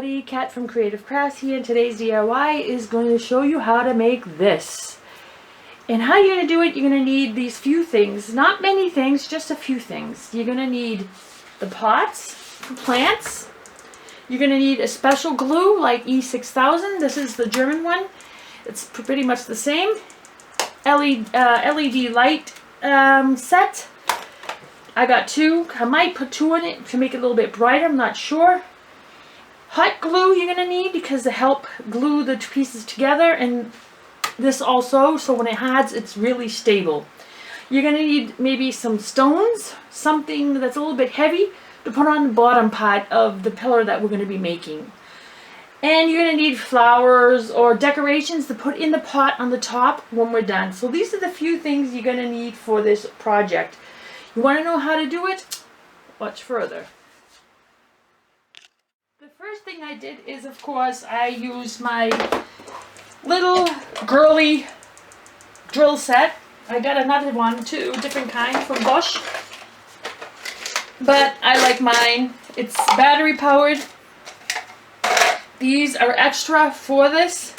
everybody, Kat from Creative Crafts here, and today's DIY is going to show you how to make this. And how you're going to do it, you're going to need these few things. Not many things, just a few things. You're going to need the pots for plants. You're going to need a special glue like E6000. This is the German one. It's pretty much the same. LED light set. I got two. I might put two in it to make it a little bit brighter. I'm not sure. Hot glue you're going to need because to help glue the pieces together, and this also, so when it hards, it's really stable. You're going to need maybe some stones, something that's a little bit heavy to put on the bottom part of the pillar that we're going to be making. And you're going to need flowers or decorations to put in the pot on the top when we're done. So these are the few things you're going to need for this project. You want to know how to do it? Watch further. The first thing I did is, of course, I used my little girly drill set. I got another one too, different kind from Bosch. But I like mine. It's battery powered. These are extra for this.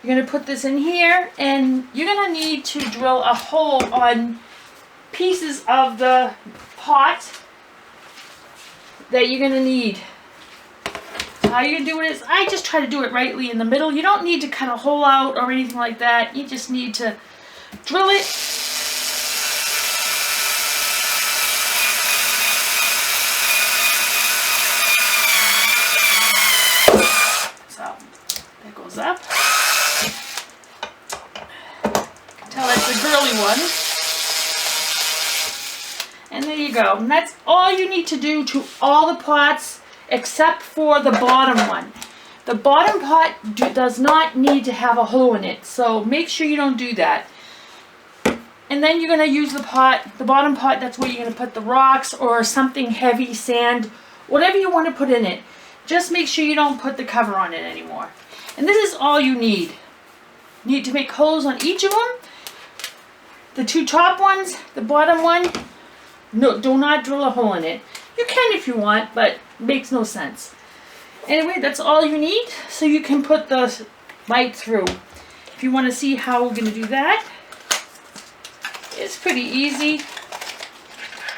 You're going to put this in here, and you're going to need to drill a hole on pieces of the pot that you're going to need. How you're going to do it is, I just try to do it rightly in the middle. You don't need to cut a hole out or anything like that. You just need to drill it. So, that goes up. You can tell that's a girly one. And there you go. And that's all you need to do to all the pots except for the bottom one. The bottom pot does not need to have a hole in it, so make sure you don't do that. And then you're going to use the bottom pot, that's where you're going to put the rocks or something heavy, sand, whatever you want to put in it. Just make sure you don't put the cover on it anymore. And this is all you need. You need to make holes on each of them. The two top ones, the bottom one, no, do not drill a hole in it. You can if you want, but it makes no sense. Anyway, that's all you need, so you can put the light through. If you want to see how we're going to do that, it's pretty easy.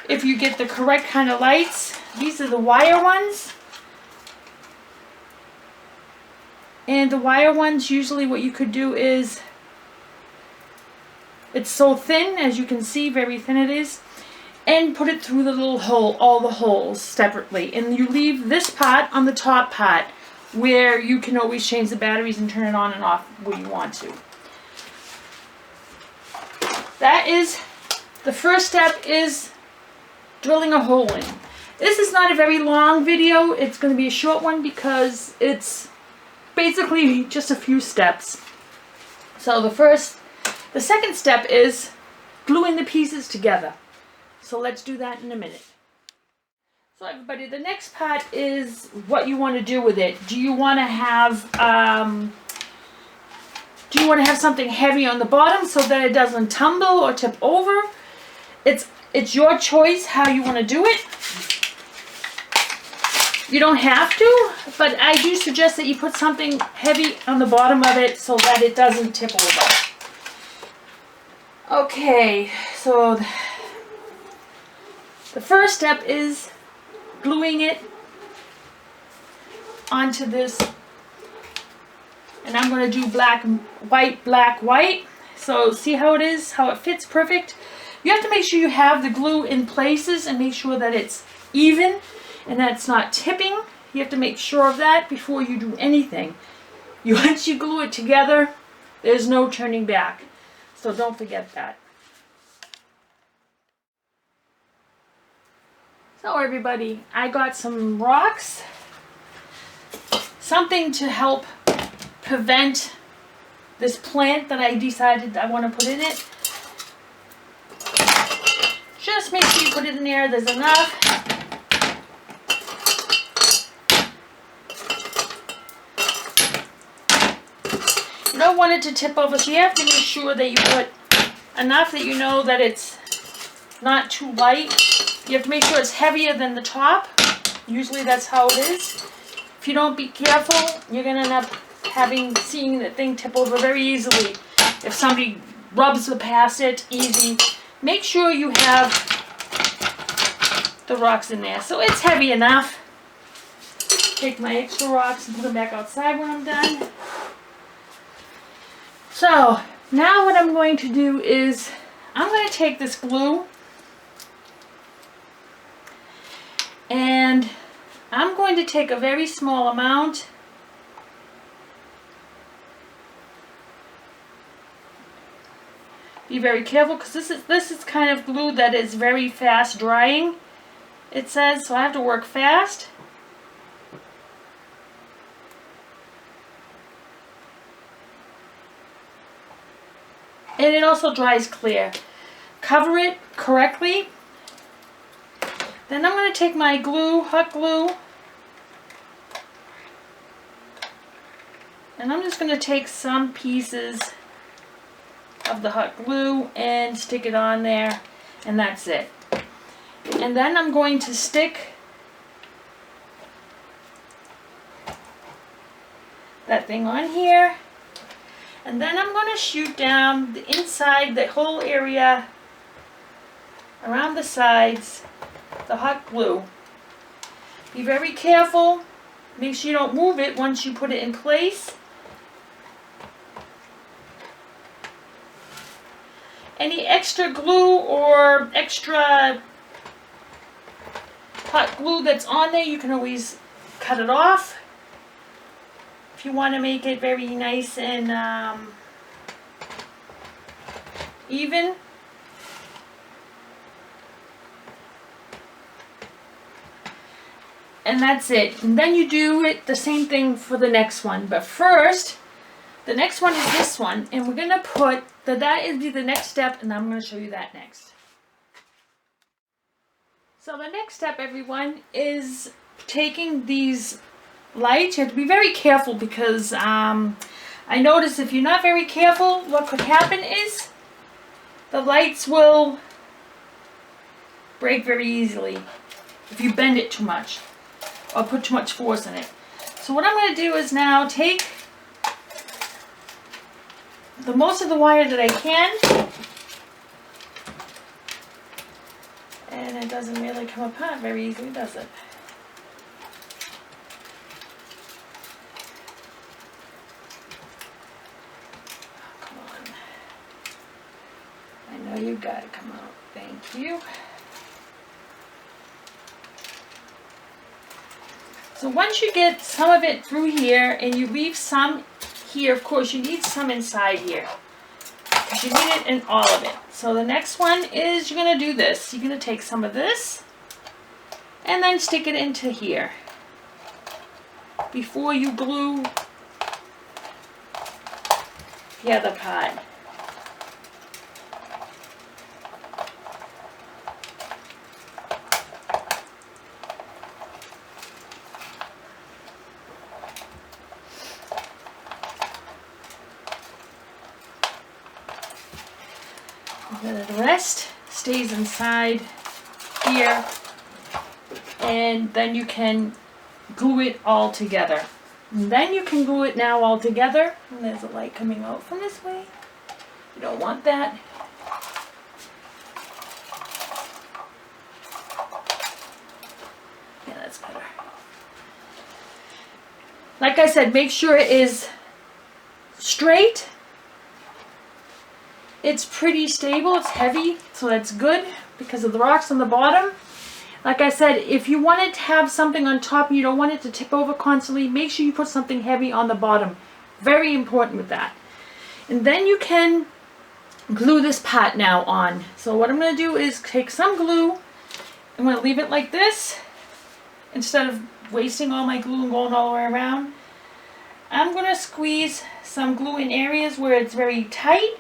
If you get the correct kind of lights, these are the wire ones. And the wire ones, usually what you could do is, it's so thin, as you can see, very thin it is. And put it through the little hole, all the holes separately. And you leave this part on the top part where you can always change the batteries and turn it on and off when you want to. That is, the first step is drilling a hole in. This is not a very long video. It's going to be a short one because it's basically just a few steps. So the second step is gluing the pieces together. So let's do that in a minute. So everybody, the next part is what you want to do with it. Do you want to have something heavy on the bottom so that it doesn't tumble or tip over? It's your choice how you want to do it. You don't have to, but I do suggest that you put something heavy on the bottom of it so that it doesn't tip over. Okay, so the first step is gluing it onto this, and I'm going to do black, white. So see how it is, how it fits perfect. You have to make sure you have the glue in places and make sure that it's even and that it's not tipping. You have to make sure of that before you do anything. Once you glue it together, there's no turning back. So don't forget that. So everybody, I got some rocks, something to help prevent this plant that I decided I want to put in it. Just make sure you put it in there, there's enough. You don't want it to tip over, so you have to make sure that you put enough that you know that it's not too light. You have to make sure it's heavier than the top. Usually that's how it is. If you don't be careful, you're going to end up seeing the thing tip over very easily. If somebody rubs past it, easy. Make sure you have the rocks in there. So it's heavy enough. Take my extra rocks and put them back outside when I'm done. So now what I'm going to do is I'm going to take this glue and I'm going to take a very small amount. Be very careful because this is kind of glue that is very fast drying, it says, so I have to work fast. And it also dries clear. Cover it correctly. Then I'm going to take my glue, hot glue, and I'm just going to take some pieces of the hot glue and stick it on there, and that's it. And then I'm going to stick that thing on here, and then I'm going to shoot down the inside, the whole area around the sides, the hot glue. Be very careful. Make sure you don't move it once you put it in place. Any extra glue or extra hot glue that's on there, you can always cut it off if you want to make it very nice and even. And that's it. And then you do it the same thing for the next one. But first, the next one is this one, and we're going to put that is the next step, and I'm going to show you that next. So the next step, everyone, is taking these lights. You have to be very careful because I notice if you're not very careful, what could happen is the lights will break very easily if you bend it too much or put too much force in it. So what I'm going to do is now take the most of the wire that I can, and it doesn't really come apart very easily, does it? Oh, come on. I know you got to come out. Thank you. So once you get some of it through here and you leave some here, of course you need some inside here. You need it in all of it. So the next one is you're going to do this. You're going to take some of this and then stick it into here before you glue the other part. The rest stays inside here, and then you can glue it all together. And then you can glue it now all together. And there's a light coming out from this way. You don't want that. Yeah, that's better. Like I said, make sure it is straight. It's pretty stable, it's heavy, so that's good because of the rocks on the bottom. Like I said, if you wanted to have something on top and you don't want it to tip over constantly, make sure you put something heavy on the bottom. Very important with that. And then you can glue this part now on. So what I'm going to do is take some glue. I'm going to leave it like this instead of wasting all my glue and going all the way around. I'm going to squeeze some glue in areas where it's very tight.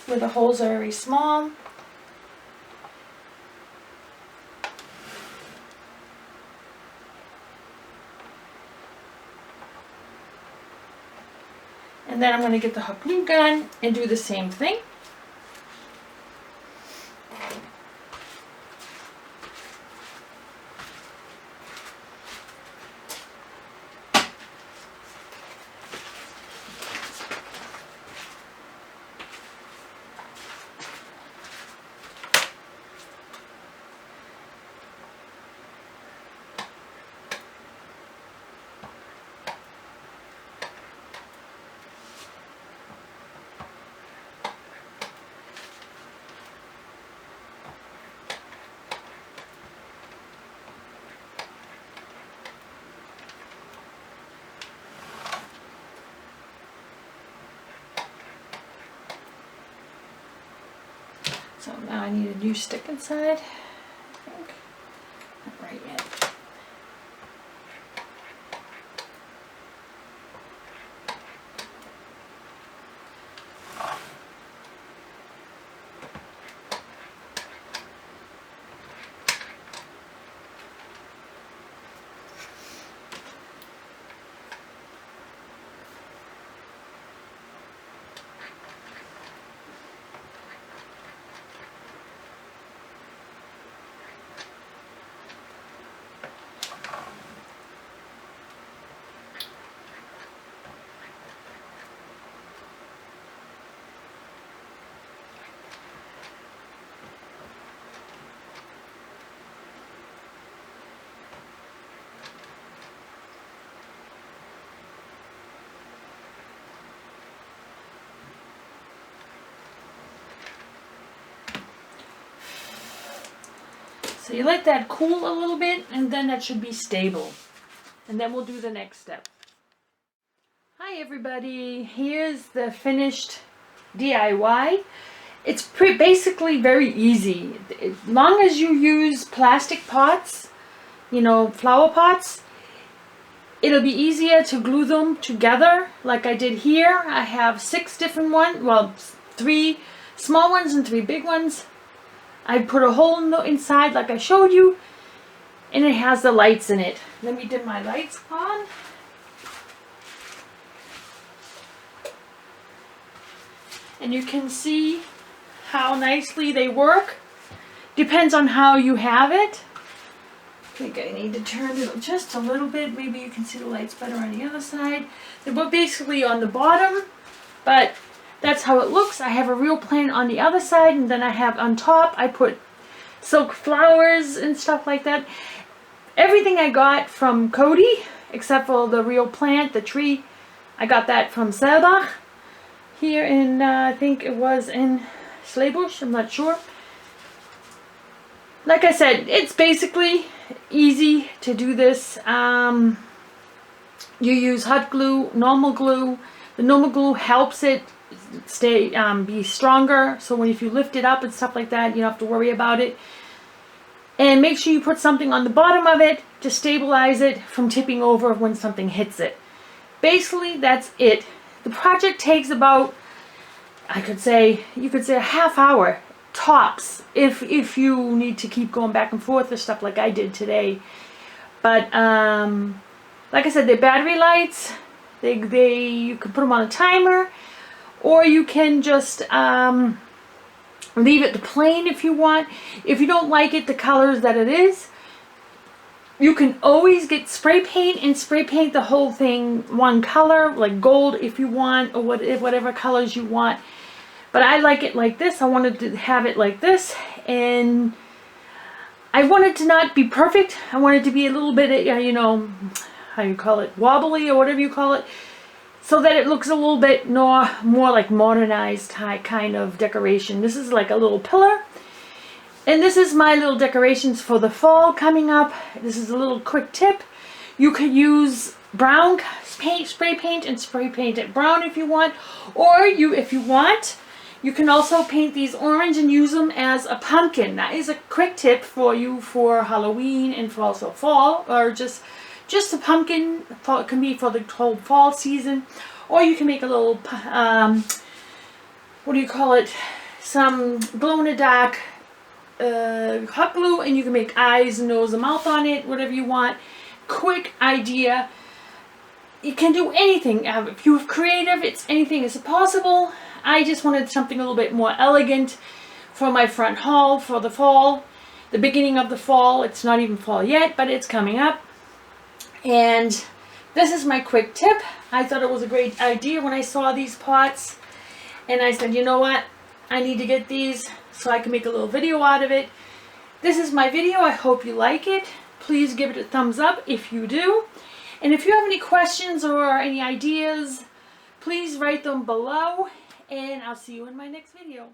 Where the holes are very small. And then I'm going to get the hot glue gun and do the same thing. Now I need a new stick inside, I think. Not right yet. So you let that cool a little bit, and then that should be stable. And then we'll do the next step. Hi everybody, here's the finished DIY. It's basically very easy. As long as you use plastic pots, you know, flower pots, it'll be easier to glue them together like I did here. I have 6 different ones, well, 3 small ones and 3 big ones. I put a hole inside like I showed you, and it has the lights in it. Let me dim my lights on. And you can see how nicely they work. Depends on how you have it. I think I need to turn it just a little bit. Maybe you can see the lights better on the other side. They're basically on the bottom, but that's how it looks. I have a real plant on the other side, and then I have on top, I put silk flowers and stuff like that. Everything I got from Cody, except for the real plant, the tree, I got that from Selbach here in, I think it was in Schlebusch, I'm not sure. Like I said, it's basically easy to do this. You use hot glue, normal glue. The normal glue helps it be stronger, so if you lift it up and stuff like that, you don't have to worry about it. And make sure you put something on the bottom of it to stabilize it from tipping over when something hits it. Basically, that's it. The project takes about, you could say a half hour tops if you need to keep going back and forth or stuff like I did today. But like I said, they're battery lights. You can put them on a timer, or you can just leave it plain if you want. If you don't like it the colors that it is, you can always get spray paint and spray paint the whole thing one color, like gold if you want, or whatever colors you want. But I like it like this. I wanted to have it like this, and I wanted to not be perfect. I wanted to be a little bit, you know, how you call it, wobbly or whatever you call it, so that it looks a little bit more like modernized kind of decoration. This is like a little pillar, and this is my little decorations for the fall coming up. This is a little quick tip. You could use brown spray paint and spray paint it brown if you want, or if you want, you can also paint these orange and use them as a pumpkin. That is a quick tip for you for Halloween and for also fall, or just a pumpkin. It can be for the whole fall season, or you can make a little what do you call it, some glow in the dark hot glue, and you can make eyes, nose, and mouth on it, whatever you want. Quick idea. You can do anything. If you're creative, anything is possible. I just wanted something a little bit more elegant for my front hall for the fall, the beginning of the fall. It's not even fall yet, but it's coming up. And this is my quick tip. I thought it was a great idea when I saw these pots, and I said, you know what, I need to get these so I can make a little video out of it. This is my video. I hope you like it. Please give it a thumbs up if you do. And if you have any questions or any ideas, please write them below, and I'll see you in my next video.